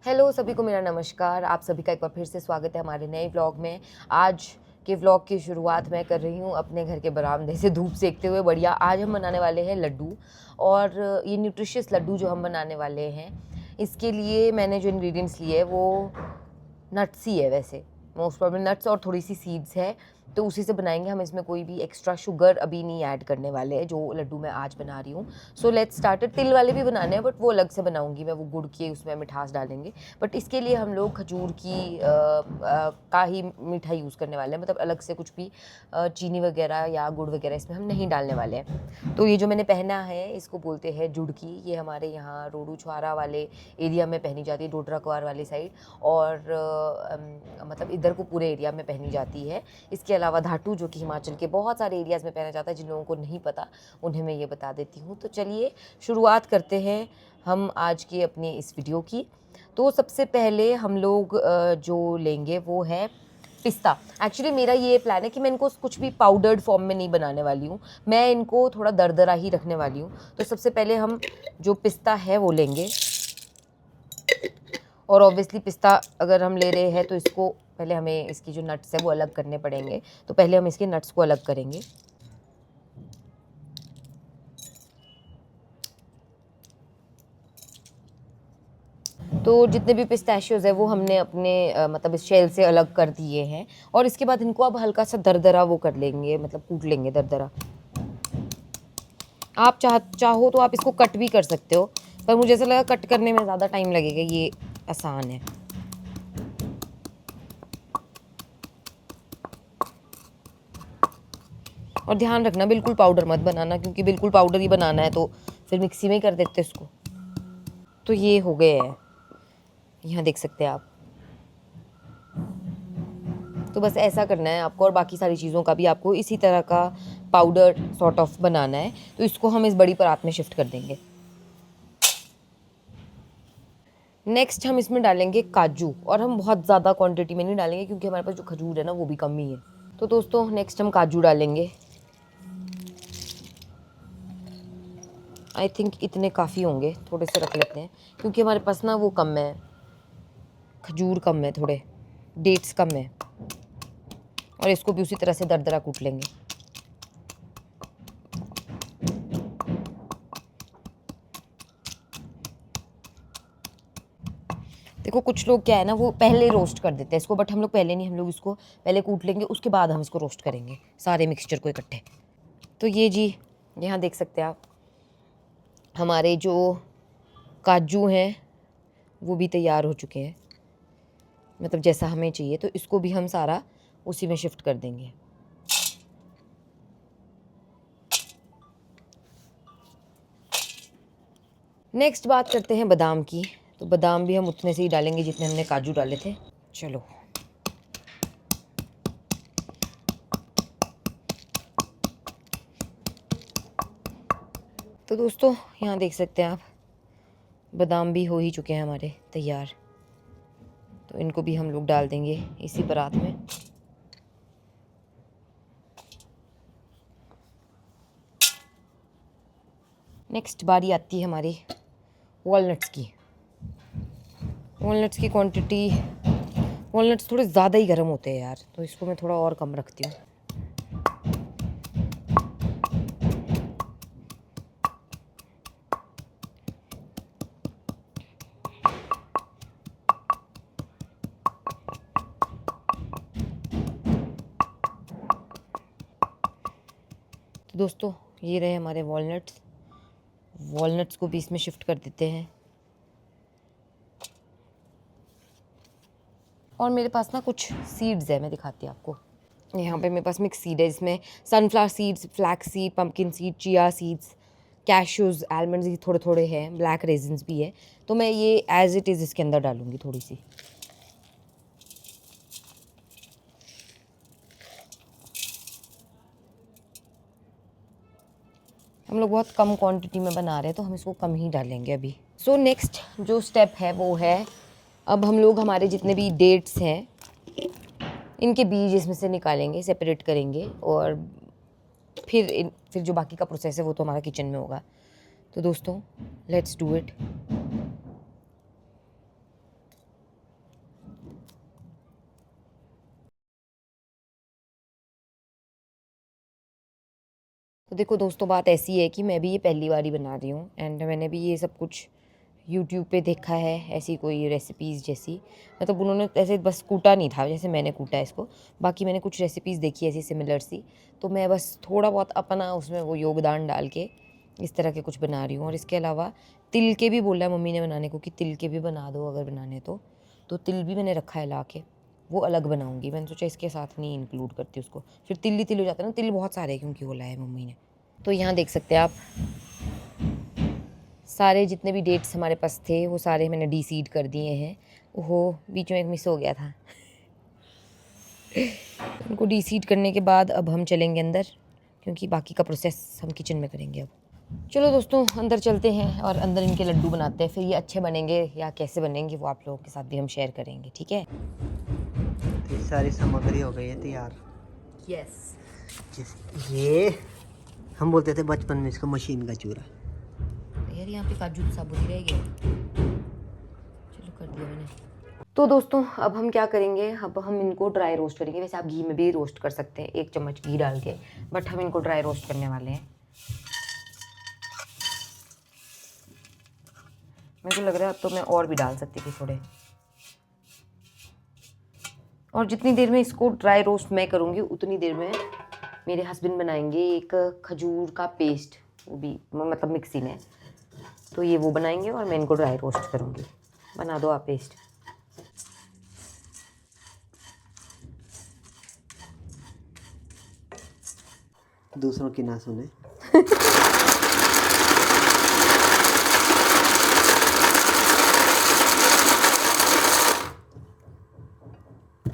Hello सभी को मेरा नमस्कार। आप सभी का एक बार फिर से स्वागत है हमारे नए व्लॉग में। आज के व्लॉग की शुरुआत मैं कर रही हूँ अपने घर के बरामदे से धूप सेकते हुए। बढ़िया, आज हम बनाने वाले हैं लड्डू। और ये न्यूट्रिशियस लड्डू जो हम बनाने वाले हैं, इसके लिए मैंने जो इंग्रेडिएंट्स लिए वो नट्स ही है। वैसे मोस्ट प्रॉब्लम नट्स और थोड़ी सी सीड्स है, तो उसी से बनाएंगे हम। इसमें कोई भी एक्स्ट्रा शुगर अभी नहीं ऐड करने वाले हैं जो लड्डू मैं आज बना रही हूँ। So let's start. तिल वाले भी बनाने हैं बट वो अलग से बनाऊंगी मैं, वो गुड़ की उसमें मिठास डालेंगे। बट इसके लिए हम लोग खजूर की का ही मीठा यूज़ करने वाले हैं, मतलब अलग से कुछ भी चीनी वगैरह या गुड़ वगैरह इसमें हम नहीं डालने वाले हैं। तो ये जो मैंने पहना है इसको बोलते हैं जुड़की। ये हमारे यहाँ रोडू छुआरा वाले एरिया में पहनी जाती है, डोडरा कुआर वाली साइड, और मतलब इधर को पूरे एरिया में पहनी जाती है। इसके अलावा धाटू जो कि हिमाचल के बहुत सारे एरियाज़ में पहना जाता है। जिन लोगों को नहीं पता उन्हें मैं ये बता देती हूँ। तो चलिए शुरुआत करते हैं हम आज की अपनी इस वीडियो की। तो सबसे पहले हम लोग जो लेंगे वो है पिस्ता। एक्चुअली मेरा ये प्लान है कि मैं इनको कुछ भी पाउडर्ड फॉर्म में नहीं बनाने वाली हूँ, मैं इनको थोड़ा दरदरा ही रखने वाली हूँ। तो सबसे पहले हम जो पिस्ता है वो लेंगे, और ऑब्वियसली पिस्ता अगर हम ले रहे हैं तो इसको पहले हमें इसकी जो नट्स है वो अलग करने पड़ेंगे। तो पहले हम इसके नट्स को अलग करेंगे। तो जितने भी पिस्ताशियोज है वो हमने अपने मतलब इस शेल से अलग कर दिए हैं। और इसके बाद इनको अब हल्का सा दरदरा वो कर लेंगे, मतलब कूट लेंगे दरदरा। आप चाहो तो आप इसको कट भी कर सकते हो, पर मुझे ऐसा लगा कट करने में ज़्यादा टाइम लगेगा, ये आसान है। और ध्यान रखना बिल्कुल पाउडर मत बनाना, क्योंकि बिल्कुल पाउडर ही बनाना है तो फिर मिक्सी में ही कर देते इसको। तो ये हो गए हैं, यहाँ देख सकते हैं आप। तो बस ऐसा करना है आपको, और बाकी सारी चीज़ों का भी आपको इसी तरह का पाउडर सॉर्ट ऑफ बनाना है। तो इसको हम इस बड़ी परात में शिफ्ट कर देंगे। नेक्स्ट हम इसमें डालेंगे काजू, और हम बहुत ज़्यादा क्वांटिटी में नहीं डालेंगे क्योंकि हमारे पास जो खजूर है ना वो भी कम ही है। तो दोस्तों नेक्स्ट हम काजू डालेंगे। आई थिंक इतने काफ़ी होंगे, थोड़े से रख लेते हैं क्योंकि हमारे पास ना वो कम है, खजूर कम है, थोड़े डेट्स कम है। और इसको भी उसी तरह से दरदरा कूट लेंगे। देखो कुछ लोग क्या है ना, वो पहले रोस्ट कर देते हैं इसको, बट हम लोग पहले नहीं, हम लोग इसको पहले कूट लेंगे, उसके बाद हम इसको रोस्ट करेंगे सारे मिक्सचर को इकट्ठे। तो ये जी यहाँ देख सकते हैं आप, हमारे जो काजू हैं वो भी तैयार हो चुके हैं, मतलब जैसा हमें चाहिए। तो इसको भी हम सारा उसी में शिफ्ट कर देंगे। नेक्स्ट बात करते हैं बादाम की। तो बादाम भी हम उतने से ही डालेंगे जितने हमने काजू डाले थे। चलो तो दोस्तों यहाँ देख सकते हैं आप, बादाम भी हो ही चुके हैं हमारे तैयार। तो इनको भी हम लोग डाल देंगे इसी परात में। नेक्स्ट बारी आती है हमारी वॉलनट्स की। वॉलनट्स की क्वांटिटी, वॉलनट्स थोड़े ज़्यादा ही गर्म होते हैं यार, तो इसको मैं थोड़ा और कम रखती हूँ। तो दोस्तों ये रहे हमारे वॉलनट्स। वॉलनट्स को भी इसमें शिफ्ट कर देते हैं। और मेरे पास ना कुछ सीड्स है, मैं दिखाती हूँ आपको। यहाँ पे मेरे पास मिक्स सीड है, इसमें sunflower seeds, flax seed, pumpkin seed, chia seeds, cashews, almonds ये थोड़े थोड़े हैं, ब्लैक रेजिन्स भी है। तो मैं ये एज इट इज़ इसके अंदर डालूँगी थोड़ी सी। हम लोग बहुत कम क्वांटिटी में बना रहे हैं तो हम इसको कम ही डालेंगे अभी। सो नेक्स्ट जो स्टेप है वो है, अब हम लोग हमारे जितने भी डेट्स हैं इनके बीज इसमें से निकालेंगे, सेपरेट करेंगे, और फिर जो बाकी का प्रोसेस है वो तो हमारा किचन में होगा। तो दोस्तों लेट्स डू इट। तो देखो दोस्तों, बात ऐसी है कि मैं भी ये पहली बार ही बना रही हूँ एंड मैंने भी ये सब कुछ यूट्यूब पे देखा है, ऐसी कोई रेसिपीज़ जैसी। मतलब उन्होंने ऐसे बस कूटा नहीं था जैसे मैंने कूटा है इसको, बाकी मैंने कुछ रेसिपीज़ देखी ऐसी सिमिलर सी, तो मैं बस थोड़ा बहुत अपना उसमें वो योगदान डाल के इस तरह के कुछ बना रही हूँ। और इसके अलावा तिल के भी बोला है मम्मी ने बनाने को कि तिल के भी बना दो अगर बनाने तो तिल भी मैंने रखा है ला के, वो अलग बनाऊंगी। मैंने सोचा इसके साथ नहीं इंक्लूड करती उसको, फिर तिल ही तिल हो जाता है ना। तिल बहुत सारे हैं क्योंकि बोला है मम्मी ने। तो यहाँ देख सकते हैं आप, सारे जितने भी डेट्स हमारे पास थे वो सारे मैंने डीसीड कर दिए हैं। ओहो, बीच में एक मिस हो गया था। उनको डीसीड करने के बाद अब हम चलेंगे अंदर, क्योंकि बाकी का प्रोसेस हम किचन में करेंगे अब। चलो दोस्तों, अंदर चलते हैं और अंदर इनके लड्डू बनाते हैं। फिर ये अच्छे बनेंगे या कैसे बनेंगे वो आप लोगों के साथ भी हम शेयर करेंगे, ठीक है। तो सारी सामग्री हो गई है तैयार। यस। ये हम बोलते थे बचपन में इसको मशीन का चूरा। यार यहाँ पे काजू साबुत ही रह गया। चलो कर दिया मैंने। तो दोस्तों, अब हम क्या करेंगे, अब हम इनको ड्राई रोस्ट करेंगे। वैसे आप घी में भी रोस्ट कर सकते हैं, 1 चम्मच घी डाल के, बट हम इनको ड्राई रोस्ट करने वाले हैं। मेरे को लग रहा है अब तो मैं और भी डाल सकती थी थोड़े। और जितनी देर में इसको ड्राई रोस्ट मैं करूँगी उतनी देर में मेरे हस्बैंड बनाएंगे एक खजूर का पेस्ट, वो भी मतलब मिक्सी में। तो ये वो बनाएंगे और मैं इनको ड्राई रोस्ट करूँगी। बना दो आप पेस्ट। दूसरों की ना सुने।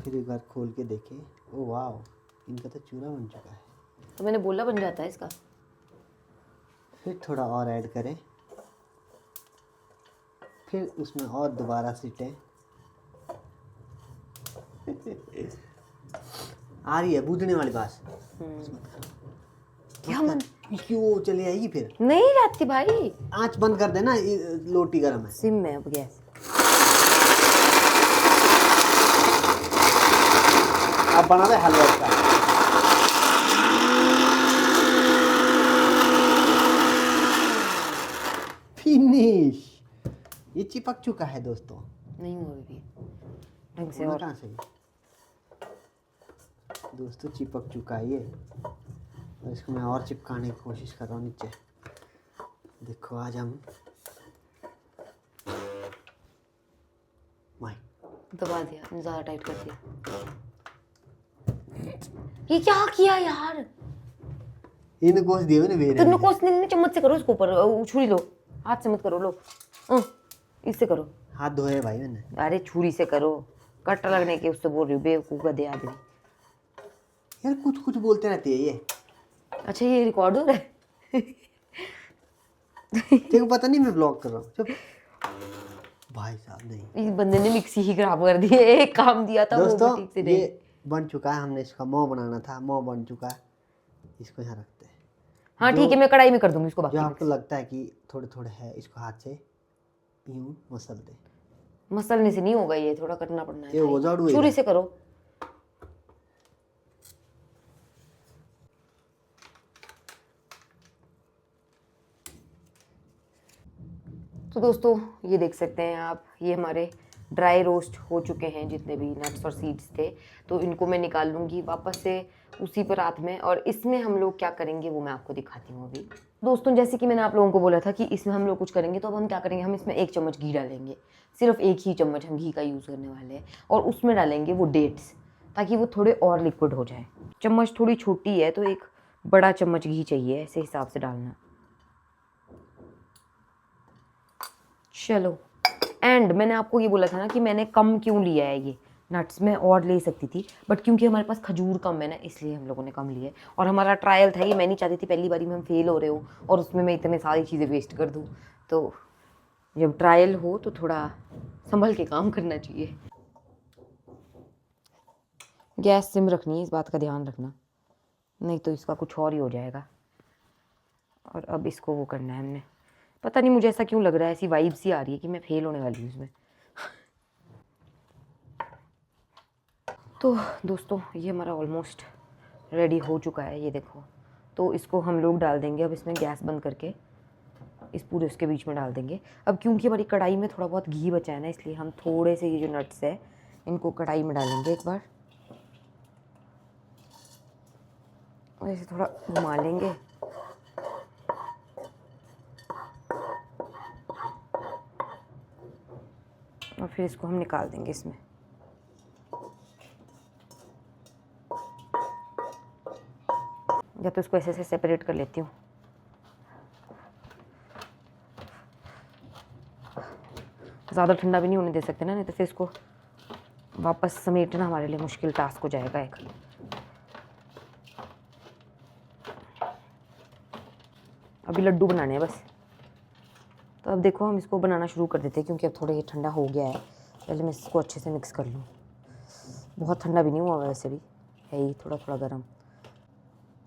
फिर एक बार खोल के देखे, ओ वाह, इनका तो चूरा बन चुका है। तो मैंने बोला बन जाता है इसका। फिर थोड़ा और ऐड करें, फिर उसमें और दोबारा सीटें। आ रही है बूझने वाली बात। क्या मन क्यों चले आएगी फिर? नहीं जाती भाई। आंच बंद कर देना, लोटी गर्म है। सिम में अब गैस। अब बना दे हलवा का। फिनिश। ये चिपक चुका है दोस्तों। नहीं हुआ अभी ढंग से। और कहाँ से दोस्तों चिपक चुका है ये, और इसको मैं और चिपकाने की कोशिश कर रहा हूँ नीचे। देखो आज हम दबा दिया, ज़्यादा टाइट कर दिया। ये क्या किया यार? इन कोस दिए मैंने बेरे तुमने कोस नहीं, चम्मच से करो इसको ऊपर, छुरी लो, हाथ से मत करो। लो इससे करो। हाथ धोए भाई मैंने। अरे छुरी से करो, कट लगने के उससे बोल रही हूँ, बेवकूफ़ गधे आदमी। यार कुछ कुछ बोलते रहती है ये। अच्छा ये रिकॉर्ड हो रहा है? तेरे को पता नहीं मैं ब्लॉग कर रहा हूँ। चुप भाई साहब। नहीं, इस बंदे ने मिक्सी ही खराब कर दी है। एक काम दिया था दोस्तों वो ठीक से नहीं। ये बन चुका है, हमने इसका मोह बनाना था, मोह बन चुका है। इसको यहाँ रखते हैं। हाँ ठीक है, मैं कढ़ाई में कर दूंगी इसको। जो बाकी आपको लगता है कि थोड़े थोड़े है, इसको हाथ से यूं मसल दे। मसलने से नहीं होगा, ये थोड़ा कटना पड़ना ये वो है। झाड़ू छुरी से करो। तो दोस्तों ये देख सकते हैं आप, ये हमारे ड्राई रोस्ट हो चुके हैं जितने भी नट्स और सीड्स थे। तो इनको मैं निकाल लूँगी वापस से उसी परात में, और इसमें हम लोग क्या करेंगे वो मैं आपको दिखाती हूँ अभी। दोस्तों जैसे कि मैंने आप लोगों को बोला था कि इसमें हम लोग कुछ करेंगे, तो अब हम क्या करेंगे, हम इसमें 1 चम्मच घी डालेंगे। सिर्फ 1 ही चम्मच हम घी का यूज़ करने वाले हैं, और उसमें डालेंगे वो डेट्स, ताकि वो थोड़े और लिक्विड हो जाए। चम्मच थोड़ी छोटी है तो 1 बड़ा चम्मच घी चाहिए, ऐसे हिसाब से डालना। चलो, एंड मैंने आपको ये बोला था ना कि मैंने कम क्यों लिया है ये नट्स, में और ले सकती थी, बट क्योंकि हमारे पास खजूर कम है ना, इसलिए हम लोगों ने कम लिए। और हमारा ट्रायल था ये, मैं नहीं चाहती थी पहली बारी में हम फेल हो रहे हो और उसमें मैं इतने सारी चीज़ें वेस्ट कर दूँ। तो जब ट्रायल हो तो थोड़ा संभल के काम करना चाहिए। गैस सिम रखनी है, इस बात का ध्यान रखना, नहीं तो इसका कुछ और ही हो जाएगा। और अब इसको वो करना है हमने। पता नहीं मुझे ऐसा क्यों लग रहा है, ऐसी वाइब सी आ रही है कि मैं फेल होने वाली हूँ इसमें। तो दोस्तों ये हमारा ऑलमोस्ट रेडी हो चुका है, ये देखो। तो इसको हम लोग डाल देंगे अब इसमें, गैस बंद करके इस पूरे उसके बीच में डाल देंगे। अब क्योंकि हमारी कढ़ाई में थोड़ा बहुत घी बचा है ना, इसलिए हम थोड़े से ये जो नट्स है इनको कढ़ाई में डालेंगे एक बार, और इसे थोड़ा घुमा लेंगे। और फिर इसको हम निकाल देंगे इसमें। या तो इसको ऐसे ऐसे सेपरेट कर लेती हूँ। ज़्यादा ठंडा भी नहीं होने दे सकते ना, नहीं तो फिर इसको वापस समेटना हमारे लिए मुश्किल टास्क हो जाएगा एक। अभी लड्डू बनाने हैं बस। तो अब देखो हम इसको बनाना शुरू कर देते हैं, क्योंकि अब थोड़ा ये ठंडा हो गया है। पहले मैं इसको अच्छे से मिक्स कर लूँ। बहुत ठंडा भी नहीं हुआ वैसे भी, है ही थोड़ा थोड़ा गर्म।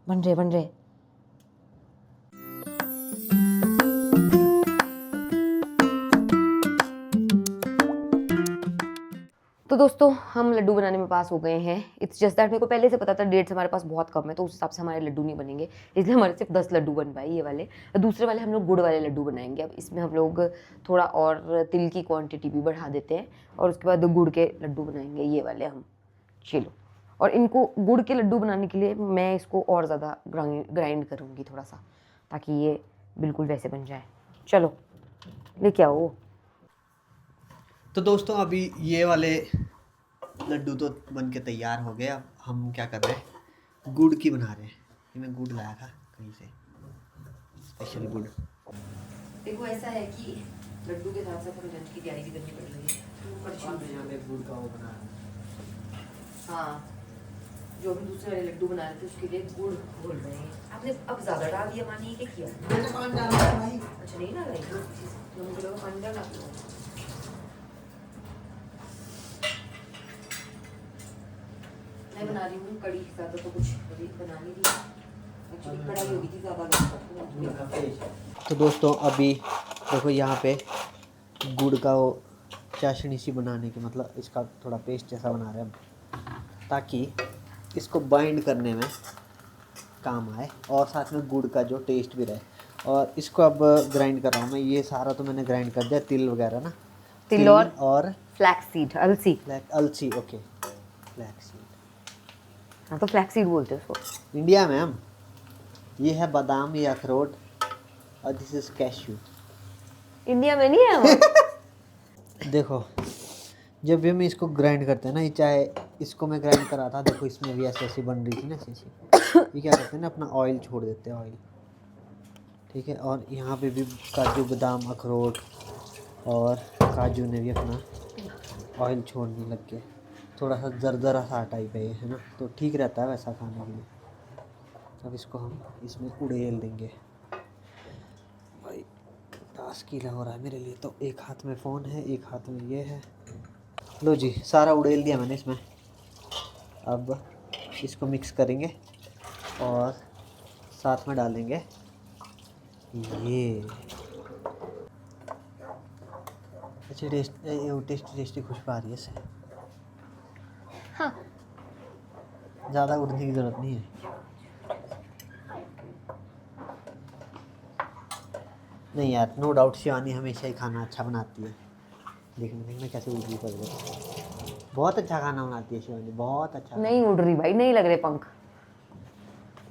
बन रहे। तो दोस्तों हम लड्डू बनाने में पास हो गए हैं। इट्स जस्ट दैट मेरे को पहले से पता था डेट्स हमारे पास बहुत कम है, तो उस हिसाब से हमारे लड्डू नहीं बनेंगे, इसलिए हमारे सिर्फ 10 लड्डू बन पाए ये वाले। दूसरे वाले हम लोग गुड़ वाले लड्डू बनाएंगे। अब इसमें हम लोग थोड़ा और तिल की क्वांटिटी भी बढ़ा देते हैं, और उसके बाद गुड़ के लड्डू बनाएंगे ये वाले हम। चलो, और इनको गुड़ के लड्डू बनाने के लिए मैं इसको और ज़्यादा ग्राइंड करूँगी थोड़ा सा, ताकि ये बिल्कुल वैसे बन जाए। चलो लेके आओ। तो दोस्तों अभी ये वाले लड्डू तो बन के तैयार हो गए। अब हम क्या कर रहे हैं, गुड़ की बना रहे हैं। ये मैं गुड़ लाया था कहीं से, स्पेशल गुड़। देखो ऐसा है कि लड्डू के साथ साथ हमें लंच की तैयारी भी करनी पड़ रही है। यहाँ पे गुड़ का वो बना रहे हैं। हाँ, जो भी दूसरे वाले लड्डू बना रहे थे उसके लिए गुड़ घोल रहे हैं। आपने अब ज़्यादा डाल दिया पानी, क्या किया? मैंने पानी डाला है भाई। अच्छा नहीं डाला है, तो मुझे लगा पानी डाला। मैं बना रही हूँ कड़ी, ज़्यादा तो कुछ अभी बना नहीं रही। एक्चुअली कढ़ाई होगी थी ज़्यादा। तो दोस्तों अभी देखो यहाँ पे गुड़ का वो चाशनी सी बनाने की, मतलब इसका थोड़ा पेस्ट जैसा बना रहे हैं हम, ताकि इसको बाइंड करने में काम आए और साथ में गुड़ का जो टेस्ट भी रहे। और इसको अब ग्राइंड कर रहा हूँ मैं। ये सारा तो मैंने ग्राइंड कर दिया, तिल वगैरह ना, तिल और फ्लैक्स सीड, अलसी। अलसी, ओके, फ्लैक्स सीड। हाँ तो फ्लैक्स सीड बोलते हैं उसको इंडिया में हम। ये है बादाम या अखरोट, और दिस इज कैश्यू। इंडिया में नहीं है वो। देखो जब भी हम इसको ग्राइंड करते हैं ना, ये चाहे इसको मैं ग्राइंड करा था, देखो इसमें भी ऐसी ऐसी बन रही थी ना, ऐसी ऐसी। ये क्या करते हैं ना, अपना ऑयल छोड़ देते हैं, ऑयल, ठीक है। और यहाँ पे भी काजू बादाम अखरोट और काजू ने भी अपना ऑयल छोड़ने लग गए। थोड़ा सा जरदरा सा टाइप है ये, है ना, तो ठीक रहता है वैसा खाने के लिए। अब इसको हम इसमें उड़ेल देंगे। भाई टास्क ही हो रहा है मेरे लिए, तो एक हाथ में फ़ोन है, एक हाथ में ये है। लो जी, सारा उड़ेल दिया मैंने इसमें। अब इसको मिक्स करेंगे और साथ में डालेंगे ये। अच्छा टेस्टी खुशबू आ रही है इससे। हाँ, ज़्यादा उड़ने की ज़रूरत नहीं है। नहीं यार, नो डाउट शिवानी हमेशा ही खाना अच्छा बनाती है। देखना कैसे उड़ रही है। बहुत अच्छा खाना बनाती है शिवानी, बहुत अच्छा। नहीं उड़ रही भाई, नहीं लग रहे पंख।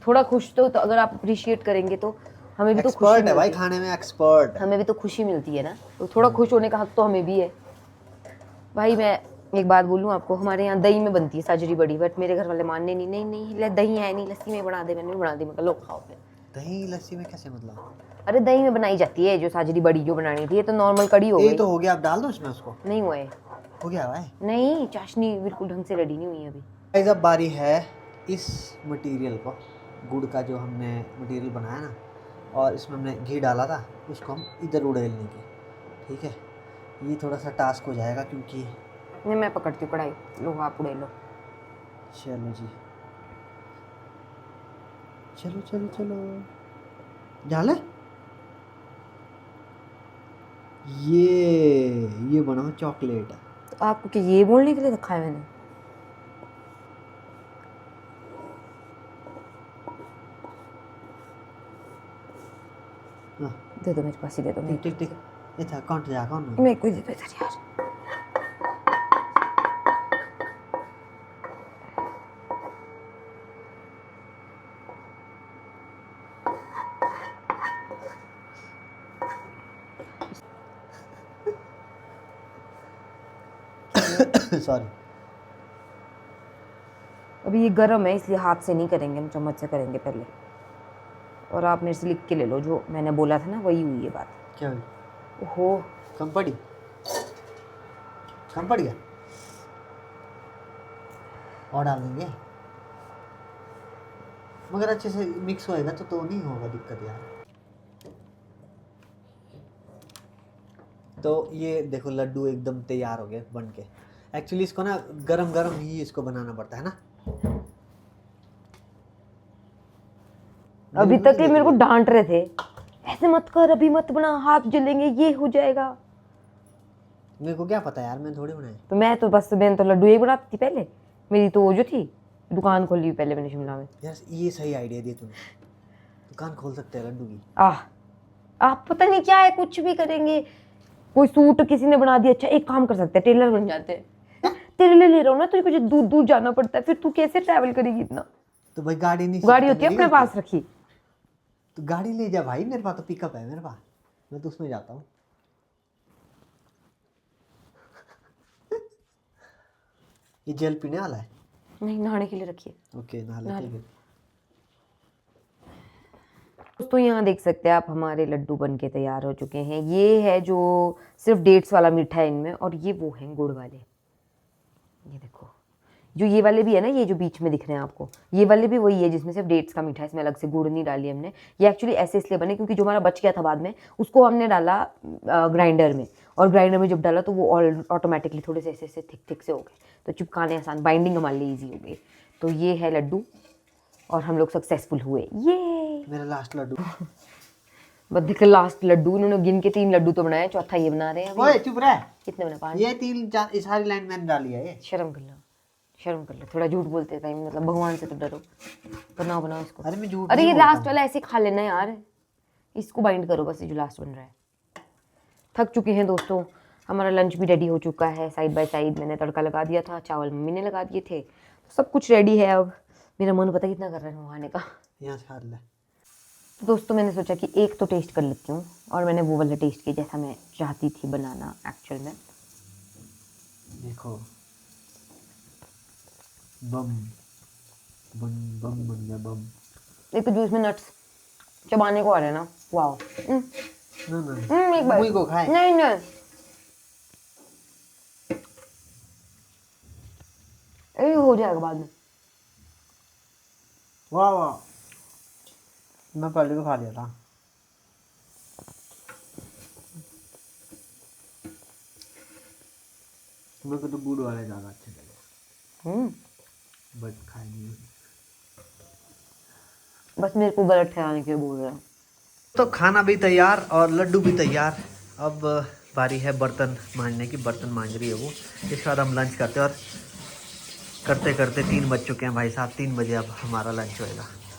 थोड़ा खुश तो अगर आप अप्रिशिएट करेंगे तो हमें भी तो खुशी एक्सपर्ट है भाई, खाने में एक्सपर्ट। हमें भी तो खुशी मिलती है ना, तो थोड़ा खुश होने का हक तो हमें भी है भाई। मैं एक बात बोलूँ आपको, हमारे यहाँ दही में बनती है साजरी बड़ी, बट मेरे घर वाले मानने नहीं दही है नहीं, लस्सी में बना दे। मैंने भी बना दी, मैं लो खाओ फिर। दही लस्सी में कैसे मतलब? अरे दही में बनाई जाती है जो साजरी बड़ी जो बनानी थी, ये तो नॉर्मल कड़ी हो गई। ये तो हो गया, आप डाल दो इसमें उसको। नहीं हुआ है, हो गया भाई। नहीं, चाशनी बिल्कुल ढंग से रेडी नहीं हुई अभी। गाइस अब बारी है इस मटेरियल को, गुड़ का जो हमने मटेरियल बनाया ना, और इसमें हमने घी डाला था, उसको हम इधर उड़ेलने की, ठीक है। ये थोड़ा सा टास्क हो जाएगा क्योंकि नहीं, मैं पकड़ती हूँ कढ़ाई, लो आप उड़े लो। चलो जी, चलो चलो चलो, डाले। ये बनाओ चॉकलेट। तो आपको क्या ये बोलने के लिए रखा है मैंने? हाँ दे दो मेरे पास ही, दे दो ठीक ठीक ठीक ये था काउंट जा कौन मेरे को ही दे दो इधर यार। सॉरी अभी ये गर्म है इसलिए हाथ से नहीं करेंगे, हम चम्मच से करेंगे पहले। और आप मेरे से लिख के ले लो, जो मैंने बोला था ना वही हुई है बात। क्या हुई ओहो कम पड़ी कम पड़ गया और डाल देंगे मगर अच्छे से मिक्स होएगा तो नहीं होगा दिक्कत यार। तो ये देखो लड्डू एकदम तैयार हो गए बन के। एक्चुअली इसको ना गरम गरम ही इसको बनाना पड़ता है ना। अभी तक ये मेरे को डांट रहे थे, ऐसे मत कर, अभी मत बना, हाथ जलेंगे, ये हो जाएगा। मेरे को क्या पता यार, मैं थोड़ी बनाए। तो मैंने तो लड्डू यही बनाती थी पहले। मेरी तो वो जो थी दुकान खोली हुई पहले मैंने शिमला में। यार ये सही आइडिया दिया तूने, दुकान खोल सकते हैं लड्डू की। आप पता नहीं क्या है, कुछ भी करेंगे। कोई सूट किसी ने बना दिया, अच्छा एक काम कर सकते हैं, टेलर बन जाते हैं। तेरे लिए ले रहा हूँ ना, तुझे कुछ दूर दूर जाना पड़ता है, फिर तू कैसे ट्रैवल करेगी इतना। तो भाई गाड़ी नहीं, गाड़ी होती है अपने पास रखी, तो गाड़ी ले जा भाई, मेरे पास तो पिकअप है मेरे पास, मैं तो उसमें जाता हूँ। ये जेल पीने वाला है? नहीं, नहाने के लिए रखिए। ओके नहा लेते हैं। दोस्तों यहाँ देख सकते हैं आप, हमारे लड्डू बन के तैयार हो चुके हैं। ये है जो सिर्फ डेट्स वाला मीठा है इनमें, और ये वो हैं गुड़ वाले। ये देखो, जो ये वाले भी है ना, ये जो बीच में दिख रहे हैं आपको, ये वाले भी वही है जिसमें सिर्फ डेट्स का मीठा है, इसमें अलग से गुड़ नहीं डाली हमने। ये एक्चुअली ऐसे इसलिए बने क्योंकि जो हमारा बच गया था बाद में, उसको हमने डाला ग्राइंडर में, और ग्राइंडर में जब डाला तो वो ऑटोमेटिकली थोड़े से ऐसे थिक थिक से हो गए, तो चिपकाने आसान, बाइंडिंग हमारे लिए ईजी हो गई। तो ये है लड्डू, और हम लोग सक्सेसफुल हुए। ये मेरा लास्ट लड्डू। बस देख, लास्ट लड्डू इन्होंने गिन के 3 लड्डू तो बनाए, चौथा ये बना रहे हैं। ओए चुप रह, कितने बना? 5। ये 3 सारी लाइन मैंने डाली है। ये शर्म कर लो, शर्म कर लो, थोड़ा झूठ बोलते कहीं, मतलब भगवान से तो डरो। बनाओ बनाओ इसको। अरे मैं झूठ अरे नहीं ये बोलता लास्ट हूँ। वाला ऐसे खा लेना यार, इसको बाइंड करो बस, ये जो लास्ट बन रहा है। थक चुके हैं दोस्तों, हमारा लंच भी रेडी हो चुका है। साइड बाय साइड मैंने तड़का लगा दिया था, चावल मम्मी ने लगा दिए थे, सब कुछ रेडी है। अब मेरा मन पता कितना कर रहा है खाने का। यहाँ से खा ले। तो दोस्तों मैंने सोचा कि एक तो टेस्ट कर लेती हूँ, और मैंने वो वाला टेस्ट किया जैसा मैं चाहती थी बनाना एक्चुअल में। देखो बम बम बम बन गया बम। एक तो जो इसमें नट्स चबाने को आ रहे हैं ना, वाओ। ना ना एक बार मुझे को खाए। नहीं नहीं, ये हो जाएगा बाद में। वाह वाह, मैं पहले भी खा लिया था। मेरे को तो गुड़ वाले ज़्यादा अच्छे लगे, बट खाए नहीं। बस मेरे को गलत ठहराने के लिए बोल रहे हैं। तो खाना भी तैयार और लड्डू भी तैयार। अब बारी है बर्तन मांजने की, बर्तन मांज रही है वो। इसके बाद हम लंच करते हैं, और करते करते 3 बज चुके हैं भाई साहब। 3 बजे अब हमारा लंच होएगा।